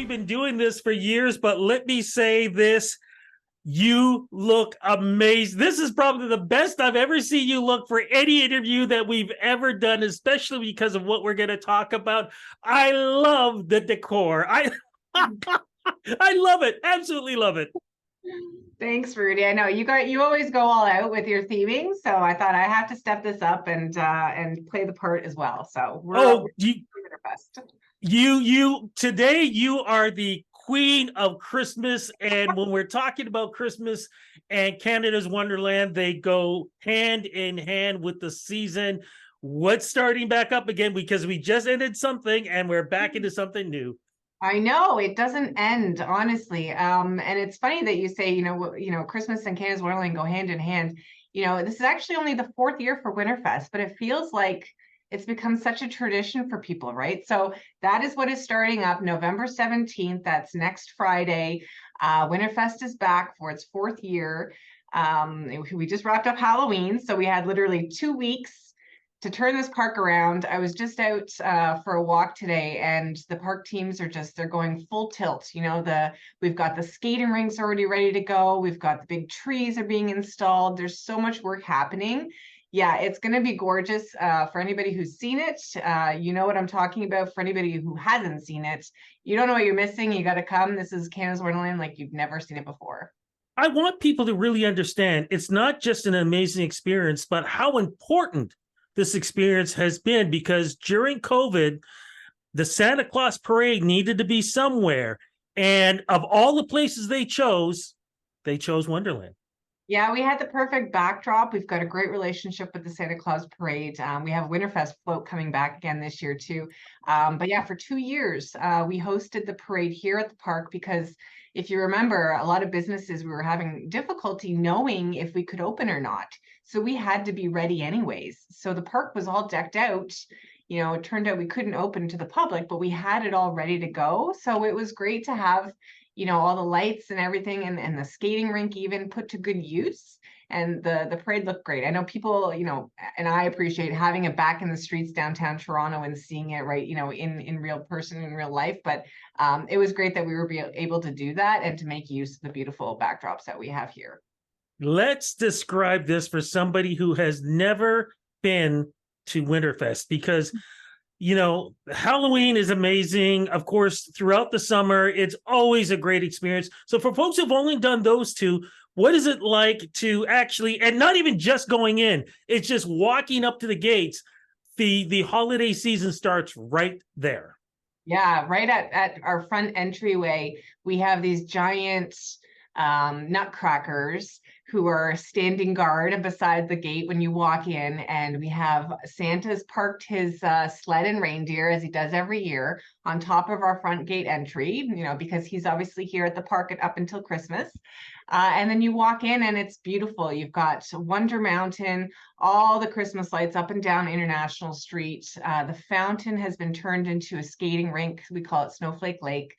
we've been doing this for years, but let me say this. You look amazing. This is probably the best I've ever seen you look for any interview that we've ever done, especially because of what we're going to talk about. I love the decor. I love it. Absolutely love it. Thanks, Rudy. I know you always go all out with your theming, so I thought I have to step this up and play the part as well. So we're today you are the queen of Christmas, and when we're talking about Christmas and Canada's Wonderland, they go hand in hand with the season. What's starting back up again? Because we just ended something and we're back into something new. I know it doesn't end, honestly. And it's funny that you say, Christmas and Canada's Wonderland go hand in hand. This is actually only the fourth year for Winterfest, but it feels like it's become such a tradition for people, right? So that is what is starting up November 17th. That's next Friday. Winterfest is back for its fourth year. We just wrapped up Halloween, so we had literally 2 weeks to turn this park around. I was just out for a walk today, and the park teams they're going full tilt. We've got the skating rinks already ready to go. We've got the big trees are being installed. There's so much work happening. Yeah, it's going to be gorgeous for anybody who's seen it. You know what I'm talking about. For anybody who hasn't seen it, you don't know what you're missing. You got to come. This is Canada's Wonderland like you've never seen it before. I want people to really understand it's not just an amazing experience, but how important this experience has been, because during COVID, the Santa Claus parade needed to be somewhere. And of all the places they chose Wonderland. Yeah, we had the perfect backdrop. We've got a great relationship with the Santa Claus parade. We have Winterfest float coming back again this year too. But yeah, for 2 years, we hosted the parade here at the park because if you remember, a lot of businesses, we were having difficulty knowing if we could open or not. So we had to be ready anyways. So the park was all decked out. It turned out we couldn't open to the public, but we had it all ready to go. So it was great to have all the lights and everything and the skating rink even put to good use. And the parade looked great. I know people, and I appreciate having it back in the streets downtown Toronto and seeing it right, in real person, in real life. But it was great that we were able to do that and to make use of the beautiful backdrops that we have here. Let's describe this for somebody who has never been to Winterfest, because Halloween is amazing. Of course, throughout the summer, it's always a great experience. So for folks who've only done those two, what is it like to actually, and not even just going in, it's just walking up to the gates. The holiday season starts right there. Yeah, right at our front entryway, we have these giant nutcrackers who are standing guard beside the gate when you walk in, and we have Santa's parked his sled and reindeer, as he does every year, on top of our front gate entry, because he's obviously here at the park up until Christmas. And then you walk in and it's beautiful. You've got Wonder Mountain, all the Christmas lights up and down International Street. The fountain has been turned into a skating rink. We call it Snowflake Lake.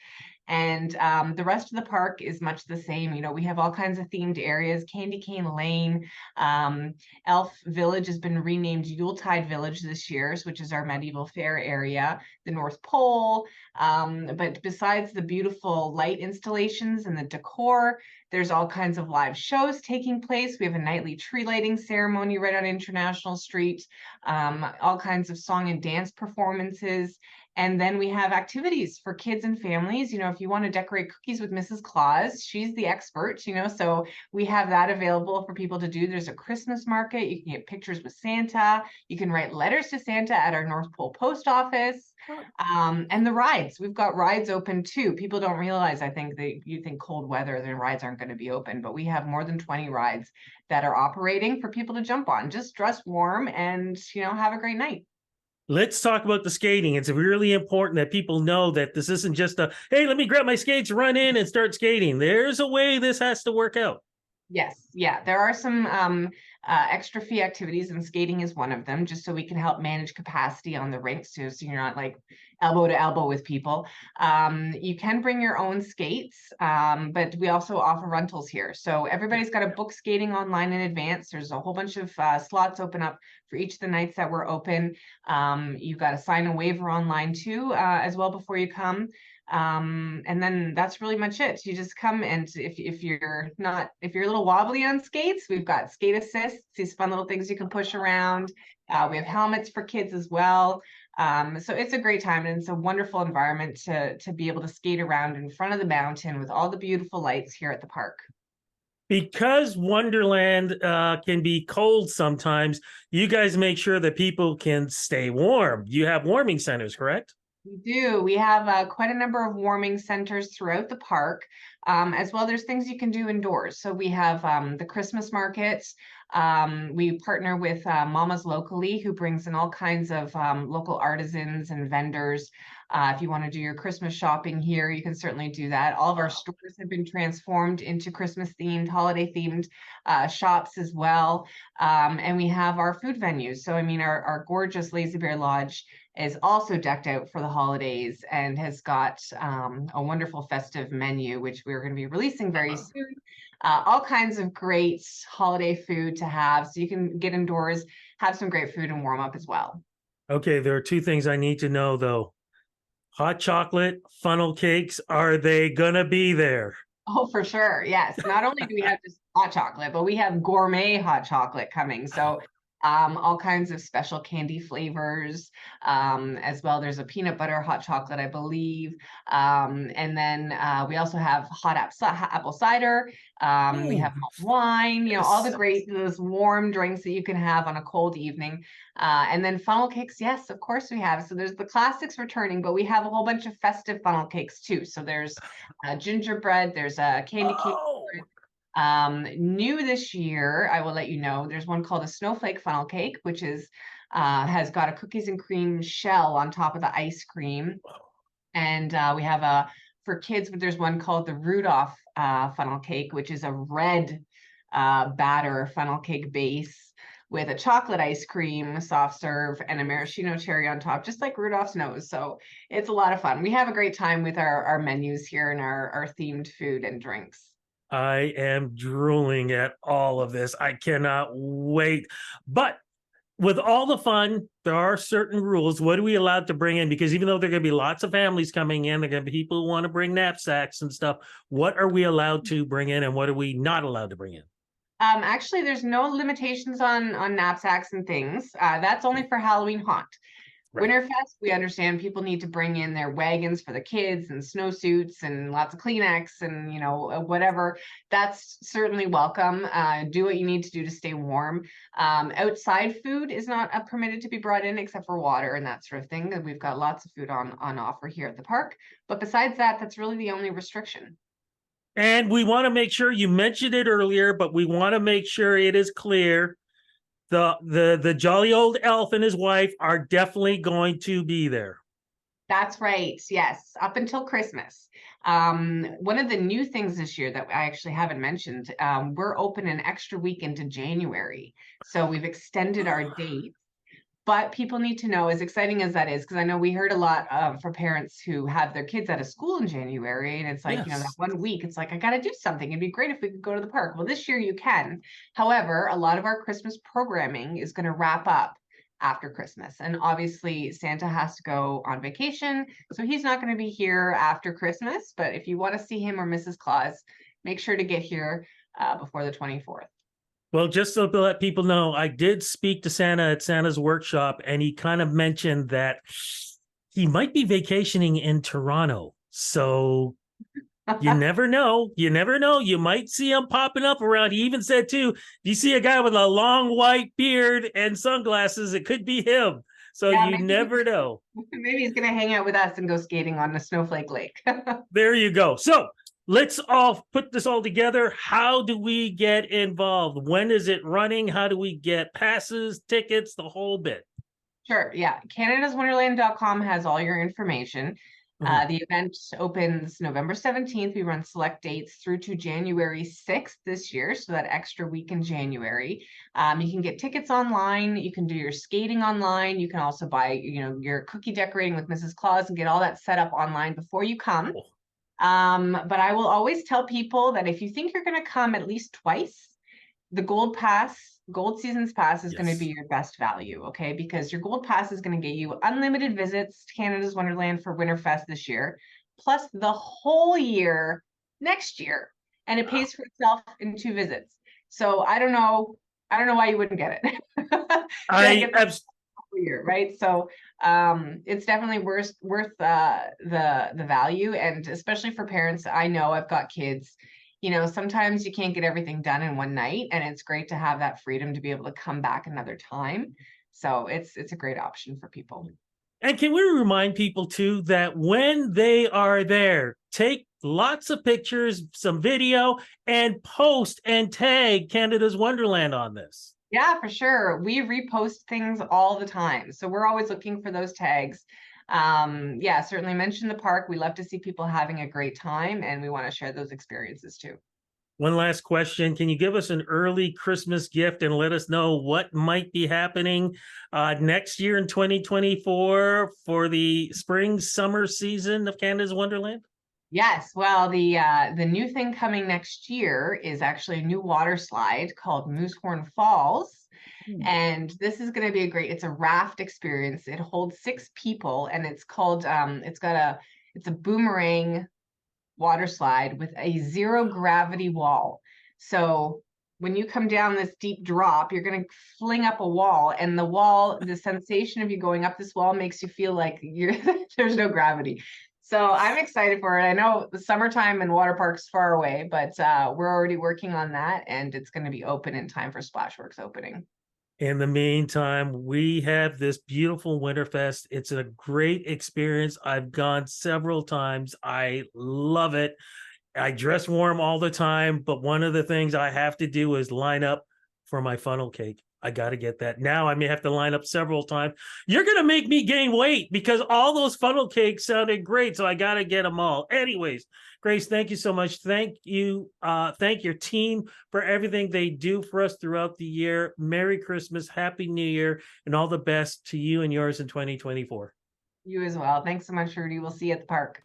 And the rest of the park is much the same. We have all kinds of themed areas. Candy Cane Lane, Elf Village has been renamed Yuletide Village this year, which is our medieval fair area, the North Pole. But besides the beautiful light installations and the decor, there's all kinds of live shows taking place. We have a nightly tree lighting ceremony right on International Street, all kinds of song and dance performances. And then we have activities for kids and families. If you want to decorate cookies with Mrs. Claus, she's the expert, so we have that available for people to do. There's a Christmas market. You can get pictures with Santa. You can write letters to Santa at our North Pole post office. And the rides, we've got rides open too. People don't realize, I think you think cold weather, then rides aren't going to be open, but we have more than 20 rides that are operating for people to jump on. Just dress warm and, have a great night. Let's talk about the skating. It's really important that people know that this isn't just hey, let me grab my skates, run in and start skating. There's a way this has to work out. Yes. Yeah. There are some extra fee activities, and skating is one of them, just so we can help manage capacity on the rinks too, so you're not like elbow to elbow with people. You can bring your own skates, but we also offer rentals here. So everybody's got to book skating online in advance. There's a whole bunch of slots open up for each of the nights that we're open. You've got to sign a waiver online too, as well, before you come. And then that's really much it. You just come, and if you're a little wobbly on skates, we've got skate assists, these fun little things you can push around. We have helmets for kids as well. So it's a great time, and it's a wonderful environment to be able to skate around in front of the mountain with all the beautiful lights here at the park. Because Wonderland can be cold sometimes, you guys make sure that people can stay warm. You have warming centers, correct? We do. We have quite a number of warming centers throughout the park. As well, there's things you can do indoors. So we have the Christmas markets. We partner with Mamas Locally, who brings in all kinds of local artisans and vendors. If you want to do your Christmas shopping here, you can certainly do that. All of our stores have been transformed into Christmas themed, holiday themed shops as well. And we have our food venues. So, I mean, our gorgeous Lazy Bear Lodge is also decked out for the holidays and has got a wonderful festive menu, which we're going to be releasing very soon. All kinds of great holiday food to have, so you can get indoors, have some great food, and warm up as well. Okay, there are two things I need to know though. Hot chocolate, funnel cakes, are they gonna be there? Oh, for sure. Yes. Not only do we have just hot chocolate, but we have gourmet hot chocolate coming. So all kinds of special candy flavors as well. There's a peanut butter hot chocolate, I believe. And then we also have hot apple cider. We have hot wine, all the great, those warm drinks that you can have on a cold evening. And then funnel cakes, yes, of course we have. So there's the classics returning, but we have a whole bunch of festive funnel cakes too. So there's gingerbread, there's a candy cane. New this year, I will let you know, there's one called a snowflake funnel cake, which is has got a cookies and cream shell on top of the ice cream. And we have for kids, there's one called the Rudolph funnel cake, which is a red batter funnel cake base with a chocolate ice cream, soft serve, and a maraschino cherry on top, just like Rudolph's nose. So it's a lot of fun. We have a great time with our menus here and our themed food and drinks. I am drooling at all of this. I cannot wait. But with all the fun, there are certain rules. What are we allowed to bring in? Because even though there are going to be lots of families coming in, there are going to be people who want to bring knapsacks and stuff. What are we allowed to bring in, and what are we not allowed to bring in? Actually, there's no limitations on knapsacks and things. That's only for Halloween haunt. Right. Winterfest, we understand people need to bring in their wagons for the kids and snowsuits and lots of Kleenex and whatever. That's certainly welcome. Do what you need to do to stay warm. Outside food is not permitted to be brought in except for water and that sort of thing. And we've got lots of food on offer here at the park. But besides that, that's really the only restriction. And we want to make sure, you mentioned it earlier, but we want to make sure it is clear. The jolly old elf and his wife are definitely going to be there. That's right. Yes, up until Christmas. One of the new things this year that I actually haven't mentioned, we're open an extra week into January. So we've extended our date. But people need to know, as exciting as that is, because I know we heard a lot for parents who have their kids out of school in January, and it's like, yes, that 1 week, it's like, I got to do something. It'd be great if we could go to the park. Well, this year you can. However, a lot of our Christmas programming is going to wrap up after Christmas. And obviously, Santa has to go on vacation, so he's not going to be here after Christmas. But if you want to see him or Mrs. Claus, make sure to get here before the 24th. Well, just to let people know, I did speak to Santa at Santa's workshop, and he kind of mentioned that he might be vacationing in Toronto. So you never know. You never know. You might see him popping up around. He even said, too, do you see a guy with a long white beard and sunglasses? It could be him. So yeah, you never know. Maybe he's going to hang out with us and go skating on the Snowflake Lake. There you go. So let's all put this all together. How do we get involved? When is it running? How do we get passes, tickets, the whole bit? Sure. Yeah. CanadasWonderland.com has all your information. Mhm. The event opens November 17th. We run select dates through to January 6th this year, so that extra week in January. You can get tickets online. You can do your skating online. You can also buy, your cookie decorating with Mrs. Claus and get all that set up online before you come. Cool. But I will always tell people that if you think you're going to come at least twice, the gold seasons pass is going to be Yes. your best value, okay? Because your gold pass is going to get you unlimited visits to Canada's Wonderland for Winterfest this year, plus the whole year next year, and it pays for itself in 2 visits. So I don't know why you wouldn't get it. You're gonna I get the abs- whole year, right? So it's definitely worth the value, and especially for parents. I know I've got kids. Sometimes you can't get everything done in one night, and it's great to have that freedom to be able to come back another time. So it's a great option for people. And can we remind people too that when they are there, take lots of pictures, some video, and post and tag Canada's Wonderland on this. Yeah, for sure. We repost things all the time. So we're always looking for those tags. Yeah, certainly mention the park. We love to see people having a great time, and we want to share those experiences too. One last question. Can you give us an early Christmas gift and let us know what might be happening next year in 2024 for the spring summer season of Canada's Wonderland? Yes, well, the new thing coming next year is actually a new water slide called Moosehorn Falls. And this is going to be it's a raft experience. It holds 6 people, and it's a boomerang water slide with a zero gravity wall. So when you come down this deep drop, you're going to fling up a wall, and the sensation of you going up this wall makes you feel like there's no gravity. So I'm excited for it. I know the summertime and water park's far away, but we're already working on that, and it's going to be open in time for Splashworks opening. In the meantime, we have this beautiful Winterfest. It's a great experience. I've gone several times. I love it. I dress warm all the time, but one of the things I have to do is line up for my funnel cake. I got to get that. Now I may have to line up several times. You're going to make me gain weight because all those funnel cakes sounded great. So I got to get them all. Anyways, Grace, thank you so much. Thank you. Thank your team for everything they do for us throughout the year. Merry Christmas, Happy New Year, and all the best to you and yours in 2024. You as well. Thanks so much, Rudy. We'll see you at the park.